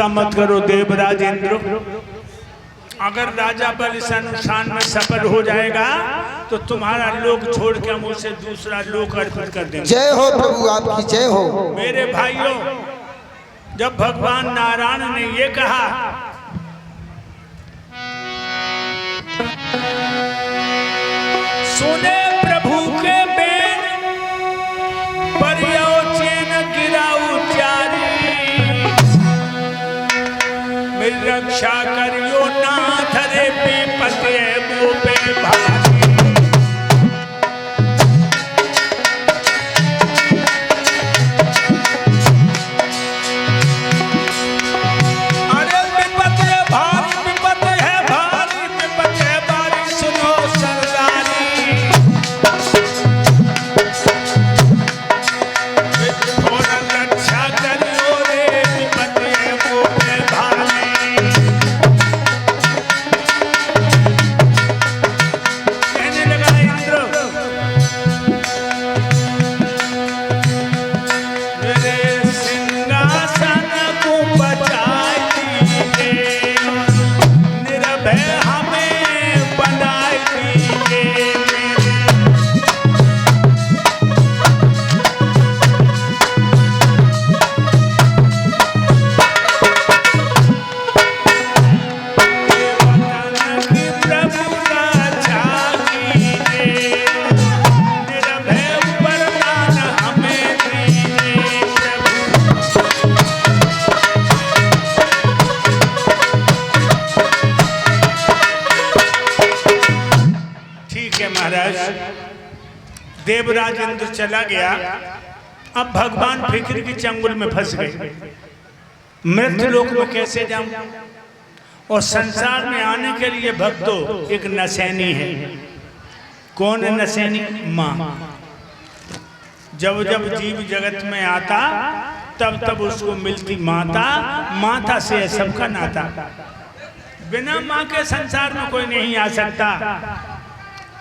गुस्सा मत करो देवराज इंद्र। अगर राजा बल इस अनुष्ठान में सफल हो जाएगा तो तुम्हारा लोक छोड़ के हम उसे दूसरा लोक अर्पित कर देंगे। जय हो प्रभु, आपकी जय हो। मेरे भाइयों, जब भगवान नारायण ने ये कहा, सुने प्रभु के बेन पर्योचेन गिराऊ चारी, मेरी रक्षा करियो नाथ रे विपत्ति मुँह पे भारी। देवराज इंद्र चला गया। अब भगवान फिक्र की चंगुल में फंस गए। मृत्यु लोक में कैसे जाऊं? और संसार में आने के लिए भक्तों एक नसैनी है। कौन है नसैनी? माँ। जब जब जीव जगत में आता तब तब उसको मिलती माता। माता से सबका नाता। बिना माँ के संसार में कोई नहीं आ सकता।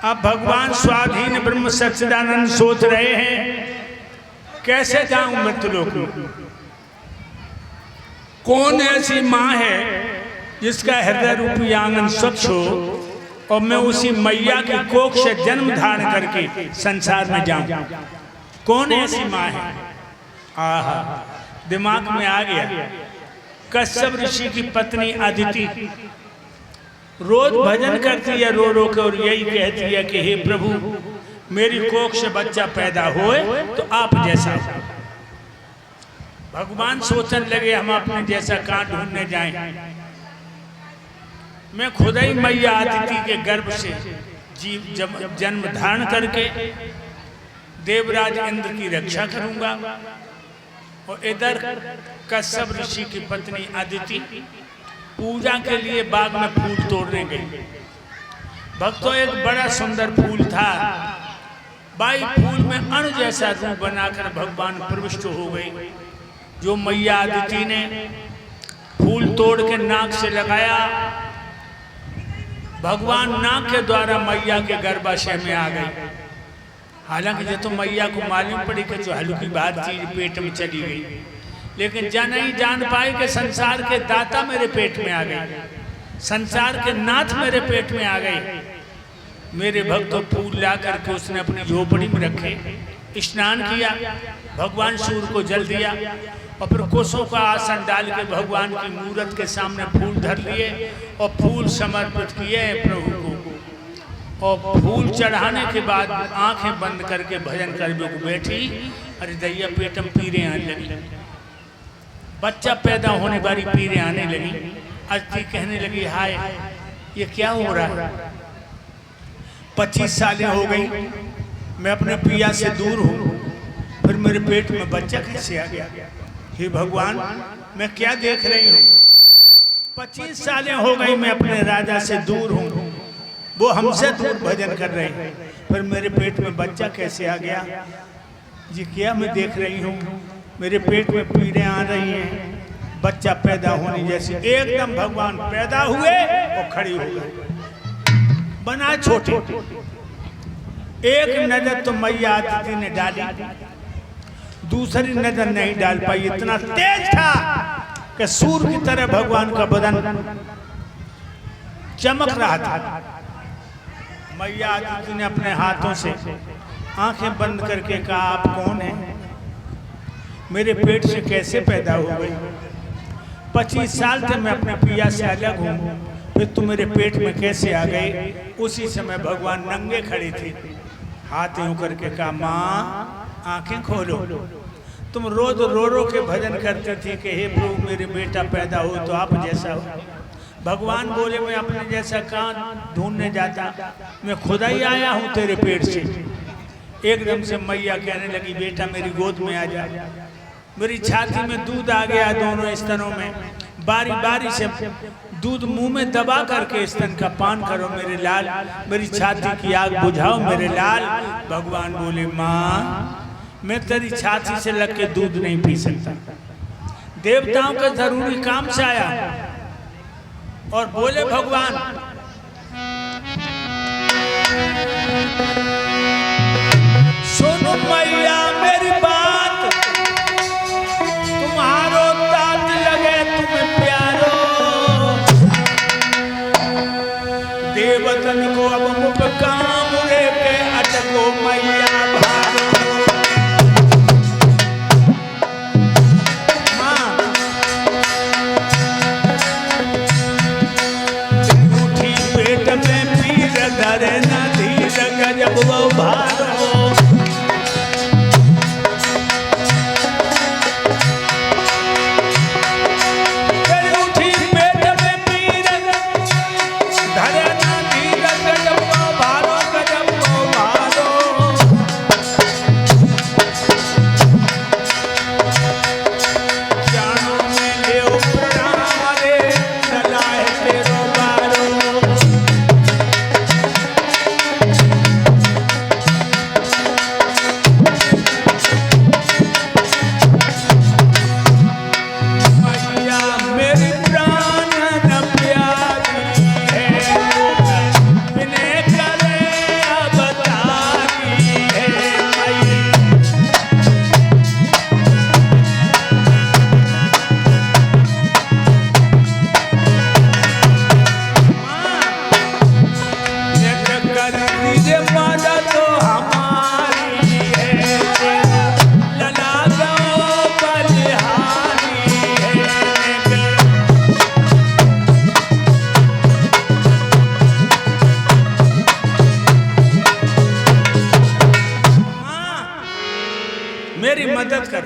अब भगवान स्वाधीन ब्रह्म सच्चिदानंद सोच रहे हैं कैसे जाऊं मृत्यु लोक में। कौन ऐसी माँ है जिसका हृदय रूपी आंगन स्वच्छ हो और मैं उसी मैया की कोख से जन्म धारण करके संसार में जाऊं? कौन ऐसी माँ है? आहा, दिमाग में आ गया। कश्यप ऋषि की पत्नी अदिति रोज भजन करती है रो रो के, और यही कहती है कि हे प्रभु, मेरी कोख से बच्चा पैदा होए तो आप जैसा। भगवान सोचने लगे हम अपने जैसा कहाँ ढूंढने जाएं। मैं खुद ही मैया अदिति के गर्भ से जीव जन्म धारण करके देवराज इंद्र की रक्षा करूंगा। और इधर कश्यप ऋषि की पत्नी अदिति पूजा के लिए बाग में फूल तोड़ने गई। भक्तों, एक बड़ा सुंदर फूल था। बाई फूल में अण जैसा रूप बनाकर भगवान प्रविष्ट हो गई। जो मैया अदिति ने फूल तोड़ के नाक से लगाया, भगवान नाक के द्वारा मैया के गर्भाशय में आ गई। हालांकि ये तो मैया को मालूम पड़ी कि जो हल्की बात चीज पेट में चली गई, लेकिन नहीं जान पाए कि संसार के दाता मेरे पेट में आ गए, संसार के नाथ मेरे पेट में आ गए। मेरे भक्तों, फूल ला करके उसने अपनी झोपड़ी में रखे, स्नान किया, भगवान सूर्य को जल दिया और फिर कोसों का आसन डाल के भगवान की मूर्त के सामने फूल धर लिए और फूल समर्पित किए प्रभु को। और फूल चढ़ाने के बाद आंखें बंद करके भजन करने को बैठी। अरे दैया, पेटम पीरे आने लगी, बच्चा पैदा होने वाली पीरे आने लगी। अदिति कहने लगी, हाय ये क्या हो रहा है? 25 सालें हो गई, मैं अपने पिया से दूर हूँ, फिर मेरे पेट में बच्चा कैसे आ गया? हे भगवान, मैं क्या देख रही हूँ? 25 सालें हो गई मैं अपने राजा से दूर हूँ, वो हमसे दूर भजन कर रहे हैं, फिर मेरे पेट में बच्चा कैसे आ गया? जी क्या मैं देख रही हूँ? मेरे पेट में पीड़े आ रही हैं, बच्चा पैदा होने जैसे। एकदम भगवान पैदा हुए और खड़ी हो गई, बना छोटे। एक नजर तो मैया अदिति ने डाली, दूसरी नजर नहीं डाल पाई। इतना तेज था कि सूर्य की तरह भगवान का बदन चमक रहा था। मैया आदित्य ने अपने हाथों से आंखें बंद करके कहा, आप कौन हैं? मेरे पेट से कैसे पैदा हो गई? 25 साल से मैं अपने पिया से अलग हूँ, फिर तुम मेरे पेट में कैसे आ गए? उसी समय भगवान नंगे खड़े थे, हाथ यूं करके कहा, माँ आंखें खोलो। तुम रोज रो रो के भजन करते थे कि हे प्रभु मेरे बेटा पैदा हो तो आप जैसा हो। भगवान बोले, मैं अपने जैसा कहाँ ढूंढने जाता, मैं खुदा ही आया हूँ तेरे पेट से। एकदम से मैया कहने लगी, बेटा मेरी गोद में आ जा। मेरी छाती में दूध आ गया, दोनों स्तनों में। बारी बारी से दूध मुंह में दबा करके स्तन का पान करो मेरे लाल, मेरी छाती की आग बुझाओ मेरे लाल। भगवान बोले, माँ मैं तेरी छाती से लग के दूध नहीं पी सकता, देवताओं का जरूरी काम से आया। और बोले भगवान, सुनो मैया मेरी बात, तुम्हारो तात लगे तुम्हें प्यारो, देवतन को अब मुकाम रे पे अटको मैया भारो। माँ उठी पेट में पीर धरे न धीर गजब वो भारो। मेरी मदद कर,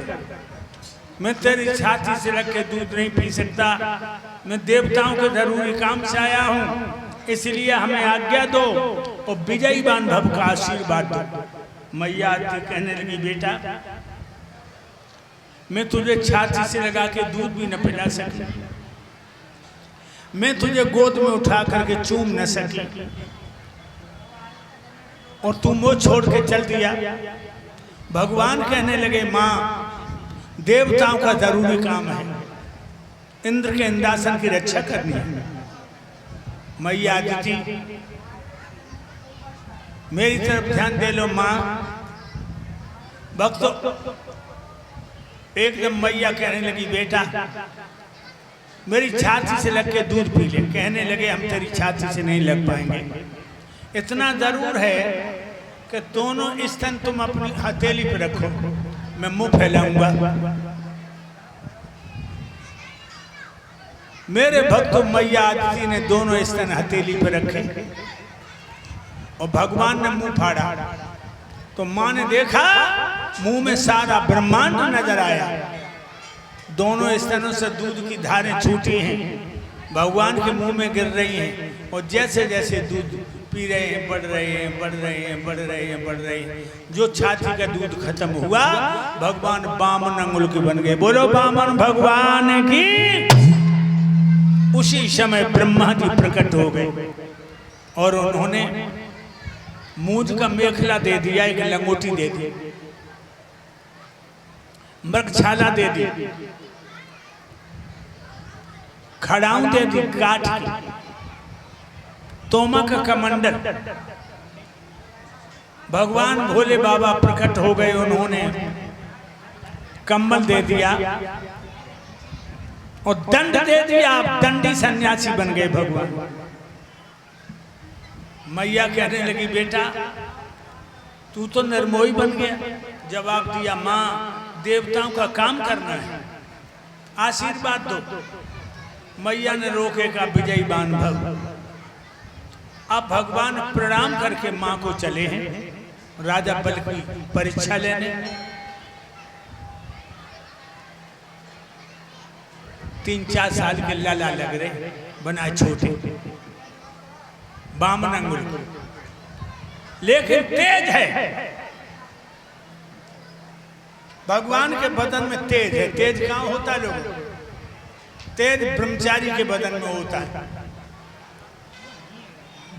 मैं तेरी छाती से लग के दूध नहीं पी सकता, मैं देवताओं के जरूरी काम से आया हूँ, इसलिए हमें आज्ञा दो और विजयी बांधव का आशीर्वाद दो। मैया आती कहने लगी, बेटा मैं तुझे छाती से लगा के दूध भी न पिला सकी, मैं तुझे गोद में उठा करके चूम न सकी, और तुम वो छोड़ के चल दिया। भगवान कहने लगे, माँ देवताओं का जरूरी काम है, इंद्र के इंद्रासन की रक्षा करनी है। मैया आदिति मेरी तरफ ध्यान दे लो। माँ भक्तों एकदम मैया कहने लगी, बेटा मेरी छाती से लग के दूध पी ले। कहने लगे, हम तेरी छाती से नहीं लग पाएंगे, इतना जरूर है कि दोनों स्तन तुम अपनी हथेली पे रखो, मैं मुंह फैलाऊंगा। मेरे भक्तों मैया आदिति ने दोनों स्तन हथेली पे रखे और भगवान ने मुंह फाड़ा तो मां ने देखा मुंह में सारा ब्रह्मांड नजर आया। दोनों स्तनों से दूध की धारें छूटी हैं, भगवान के मुंह में गिर रही हैं, और जैसे जैसे दूध पी रहे हैं, बढ़ रहे हैं, बढ़ रहे हैं, बढ़ रहे हैं, बढ़ रहे हैं। जो छाती का दूध खत्म हुआ, भगवान बामन अंगुल के बन गए। बोलो बामन भगवान की। उसी समय ब्रह्मा जी प्रकट हो गए और उन्होंने मूंज का मेखला दे दिया, एक लंगोटी दे दी, मृगछाला दे दी, खड़ाऊ दे दी काट की, तोमक का कमंडल। भगवान भोले बाबा प्रकट हो गए, उन्होंने कम्बल दे दिया और दंड दे दिया, आप दंडी सन्यासी बन गए भगवान। मैया कहने लगी बेटा तू तो निर्मोही बन गया। जवाब दिया माँ देवताओं का काम करना है, आशीर्वाद दो। मैया ने रोके का विजयी बाण भव। अब भगवान प्रणाम करके माँ को चले हैं राजा बल की परीक्षा लेने। 3-4 साल के लाला लग रहे, बनाए छोटे, बामन अंगुल, लेकिन तेज है। भगवान के बदन में तेज है। तेज कहाँ होता है लोग? तेज ब्रह्मचारी के बदन में होता है।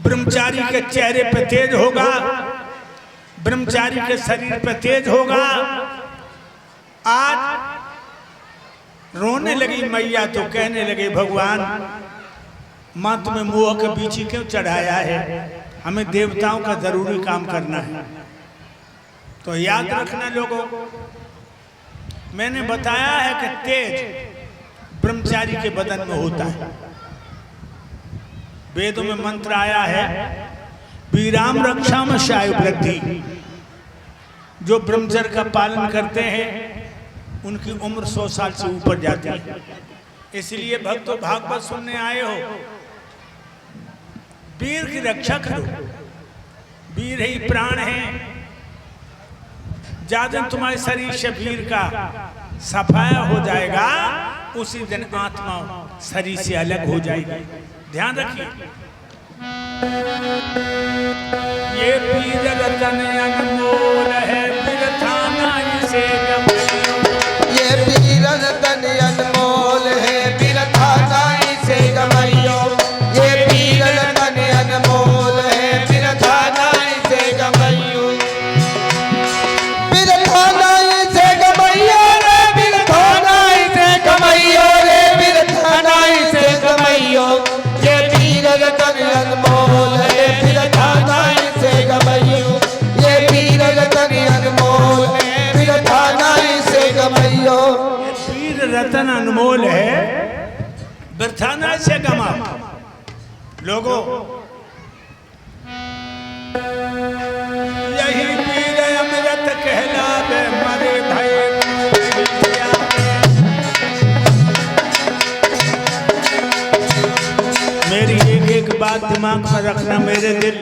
ब्रह्मचारी के चेहरे पे तेज होगा, ब्रह्मचारी के शरीर पे तेज होगा। आज रोने लगी मैया तो कहने लगे भगवान माँ तुम्हें मुँह के बीच क्यों चढ़ाया है? हमें देवताओं का जरूरी काम करना है। तो याद रखना लोगों, मैंने बताया है कि तेज ब्रह्मचारी के बदन में होता है। वेदों में मंत्र आया है वीराम रक्षा में शायु वृद्धि। जो ब्रह्मचर्य का पालन करते हैं उनकी उम्र 100 साल से ऊपर जाती है। इसलिए भक्तों भागवत सुनने आए हो, वीर की रक्षा करो। वीर ही प्राण है। जिस दिन तुम्हारे शरीर से वीर का सफाया हो जाएगा उसी दिन आत्मा शरीर से अलग हो जाएगी। ध्यान रखिए, ये वीर रतन अनमोल है, बिरथाना इसे गमयो। ये वीर रतन अनमोल है, बिरथाना इसे गमयो। ये वीर रतन अनमोल है, बिरथाना इसे गमयो। बिरथाना इसे गमयो रे, बिरथाना इसे गमयो रे, बिरथाना इसे गमयो। ये वीर रतन अनमोल है, बिरथाना इसे गमयो। ये वीर रतन अनमोल है, बिरथाना इसे गमयो। वीर रतन अनमोल है, बिरथाना से गमाओ। लोगों यही वीर अमृत कहलावे, मरे भय मेरी एक एक बात दिमाग में रखना मेरे दिल।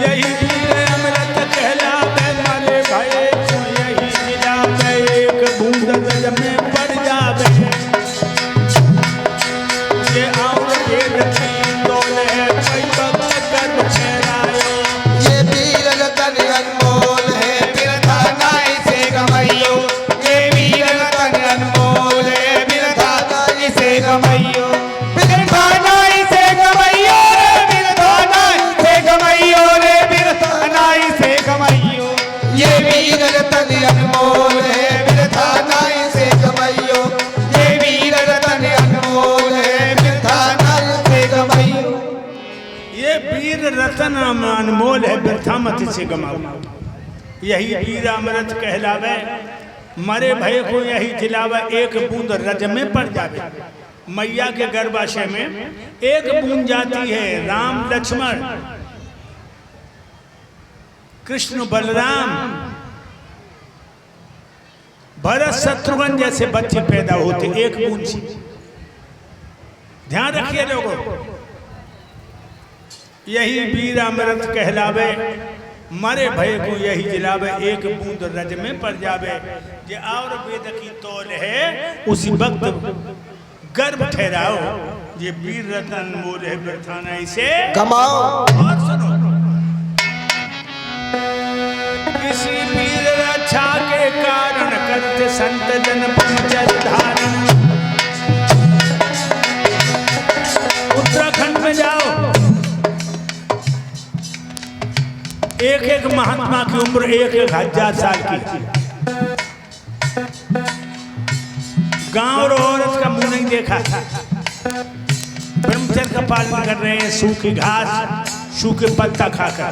यही वीर अमृत कहलावे, मरे भय यही जिलावे। एक बूंद जल में पड़ जावे, ये और वेद की तोल है, कोई भक्त कर्म ठहरायो। ये वीर रतन अनमोल है, बिरथाना इसे गमयो। ये वीर रतन अनमोल है, बिरथाना इसे गमयो। बिरथाना इसे गमयो रे, बिरथाना इसे गमयो रे, बिरथाना इसे गमयो। ये वीर रतन अनमोल है, बिरथाना इसे गमयो। ये वीर रतन अनमोल है, बिरथाना इसे गमयो। ये वीर रतन अनमोल है, बिरथा मत से गमाओ। यही वीर अमृत कहलावे, मरे भय को यही जिलावे। एक बूंद रज में पड़ जावे। मैया के गर्भाशय में एक बूंद जाती है, राम लक्ष्मण कृष्ण बलराम भरत शत्रुघ्न जैसे बच्चे पैदा होते एक बूंद से। ध्यान रखिए लोगों, यही वीर अमृत कहलावे, मरे भय को यही जिलावे। एक बूंद रज में पड़ जावे, जे और वेद की तौल है, उसी वक्त गर्भ ठहराओ। ये वीर रतन मोल है, बिरथाना इसे गमाओ। और सुनो, किसी वीर रक्षा के कारण करते संत जन ब्रह्मचर्य धारण। उत्तराखंड में जाओ, एक एक महात्मा की उम्र 1,000 साल की। गांव और औरत का मुंह नहीं देखा था। ब्रह्मचर्य का पालन कर रहे हैं, सूखी घास सूखे पत्ता खाकर।